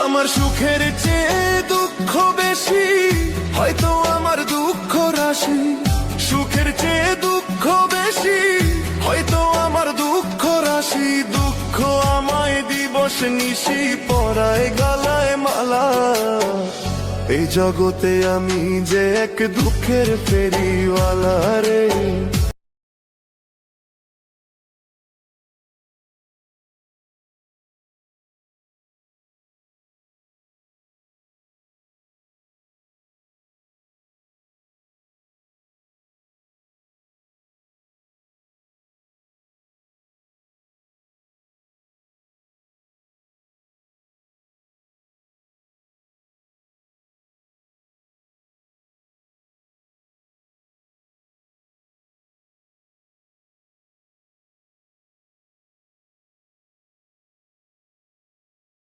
আমার সুখের চেয়ে দুঃখ বেশি, হয়তো আমার দুঃখ রাশি। সুখের চেয়ে দুঃখ বেশি, হয়তো আমার দুঃখ রাশি। দুঃখ আমায় দিবস নিশি পরায় গলায় মালা। এই জগতে আমি যে এক দুঃখের ফেরিওয়ালা রে।